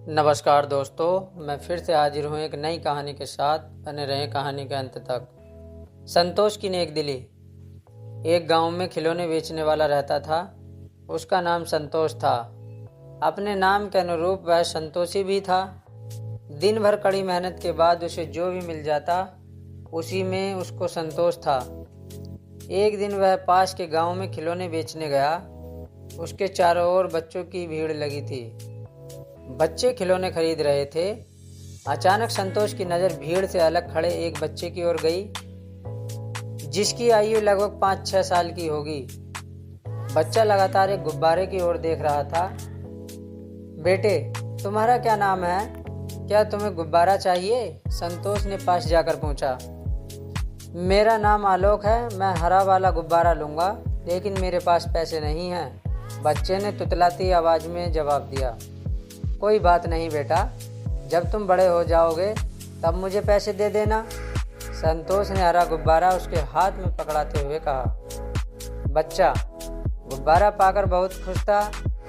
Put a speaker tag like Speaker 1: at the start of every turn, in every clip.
Speaker 1: नमस्कार दोस्तों, मैं फिर से हाजिर हूँ एक नई कहानी के साथ। बने रहें कहानी के अंत तक। संतोष की नेक दिली। एक गांव में खिलौने बेचने वाला रहता था। उसका नाम संतोष था। अपने नाम के अनुरूप वह संतोषी भी था। दिन भर कड़ी मेहनत के बाद उसे जो भी मिल जाता उसी में उसको संतोष था। एक दिन वह पास के गांव में खिलौने बेचने गया। उसके चारों ओर बच्चों की भीड़ लगी थी। बच्चे खिलौने खरीद रहे थे। अचानक संतोष की नज़र भीड़ से अलग खड़े एक बच्चे की ओर गई, जिसकी आयु लगभग 5-6 साल की होगी। बच्चा लगातार एक गुब्बारे की ओर देख रहा था। बेटे, तुम्हारा क्या नाम है? क्या तुम्हें गुब्बारा चाहिए? संतोष ने पास जाकर पूछा। मेरा नाम आलोक है। मैं हरा वाला गुब्बारा लूँगा, लेकिन मेरे पास पैसे नहीं हैं, बच्चे ने तुतलाती आवाज़ में जवाब दिया। कोई बात नहीं बेटा, जब तुम बड़े हो जाओगे तब मुझे पैसे दे देना, संतोष ने हरा गुब्बारा उसके हाथ में पकड़ाते हुए कहा। बच्चा गुब्बारा पाकर बहुत खुश था।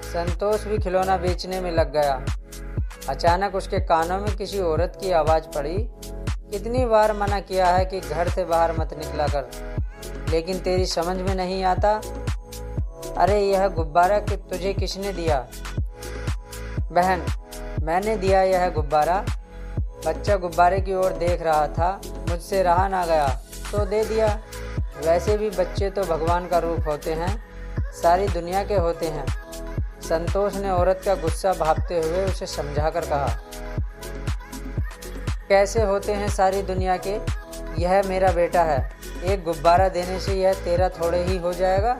Speaker 1: संतोष भी खिलौना बेचने में लग गया। अचानक उसके कानों में किसी औरत की आवाज़ पड़ी। कितनी बार मना किया है कि घर से बाहर मत निकला कर, लेकिन तेरी समझ में नहीं आता। अरे यह गुब्बारा कि तुझे किसने दिया? बहन, मैंने दिया यह गुब्बारा। बच्चा गुब्बारे की ओर देख रहा था। मुझसे रहा ना गया तो दे दिया। वैसे भी बच्चे तो भगवान का रूप होते हैं, सारी दुनिया के होते हैं, संतोष ने औरत का गुस्सा भांपते हुए उसे समझाकर कहा। कैसे होते हैं सारी दुनिया के? यह मेरा बेटा है। एक गुब्बारा देने से यह तेरा थोड़े ही हो जाएगा।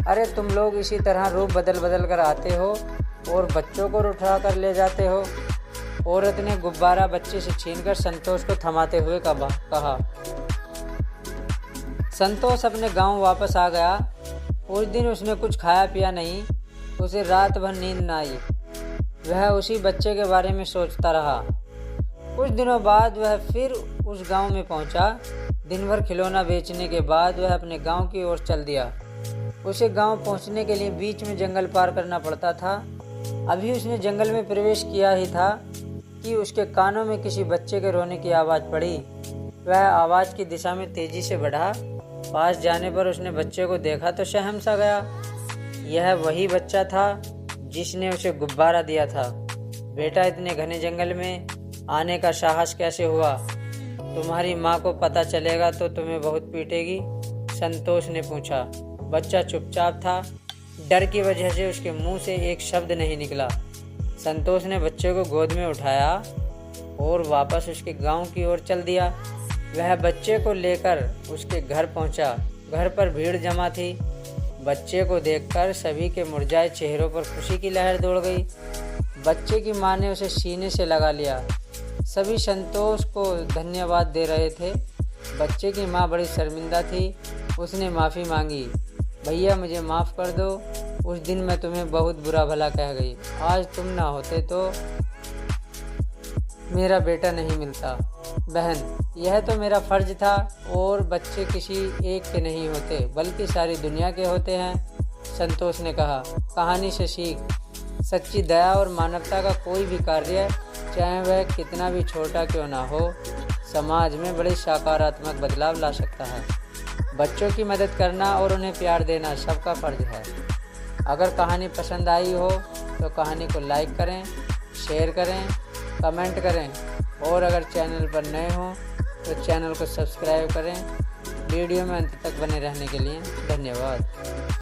Speaker 1: अरे तुम लोग इसी तरह रूप बदल बदल कर आते हो और बच्चों को उठा कर ले जाते हो। औरत ने गुब्बारा बच्चे से छीनकर संतोष को थमाते हुए कहा। संतोष अपने गांव वापस आ गया। उस दिन उसने कुछ खाया पिया नहीं। उसे रात भर नींद न आई। वह उसी बच्चे के बारे में सोचता रहा। कुछ दिनों बाद वह फिर उस गांव में पहुंचा। दिन भर खिलौना बेचने के बाद वह अपने गांव की ओर चल दिया। उसे गांव पहुंचने के लिए बीच में जंगल पार करना पड़ता था। अभी उसने जंगल में प्रवेश किया ही था कि उसके कानों में किसी बच्चे के रोने की आवाज़ पड़ी। वह आवाज़ की दिशा में तेजी से बढ़ा। पास जाने पर उसने बच्चे को देखा तो सहम सा गया। यह वही बच्चा था जिसने उसे गुब्बारा दिया था। बेटा, इतने घने जंगल में आने का साहस कैसे हुआ? तुम्हारी माँ को पता चलेगा तो तुम्हें बहुत पीटेगी, संतोष ने पूछा। बच्चा चुपचाप था। डर की वजह से उसके मुंह से एक शब्द नहीं निकला। संतोष ने बच्चे को गोद में उठाया और वापस उसके गांव की ओर चल दिया। वह बच्चे को लेकर उसके घर पहुंचा। घर पर भीड़ जमा थी। बच्चे को देखकर सभी के मुरझाए चेहरों पर खुशी की लहर दौड़ गई। बच्चे की मां ने उसे सीने से लगा लिया। सभी संतोष को धन्यवाद दे रहे थे। बच्चे की मां बड़ी शर्मिंदा थी। उसने माफ़ी मांगी। भैया, मुझे माफ़ कर दो। उस दिन मैं तुम्हें बहुत बुरा भला कह गई। आज तुम ना होते तो मेरा बेटा नहीं मिलता। बहन, यह तो मेरा फ़र्ज था। और बच्चे किसी एक के नहीं होते, बल्कि सारी दुनिया के होते हैं, संतोष ने कहा। कहानी से सीख। सच्ची दया और मानवता का कोई भी कार्य, चाहे वह कितना भी छोटा क्यों ना हो, समाज में बड़ी सकारात्मक बदलाव ला सकता है। बच्चों की मदद करना और उन्हें प्यार देना सबका फ़र्ज है। अगर कहानी पसंद आई हो तो कहानी को लाइक करें, शेयर करें, कमेंट करें और अगर चैनल पर नए हों तो चैनल को सब्सक्राइब करें। वीडियो में अंत तक बने रहने के लिए धन्यवाद।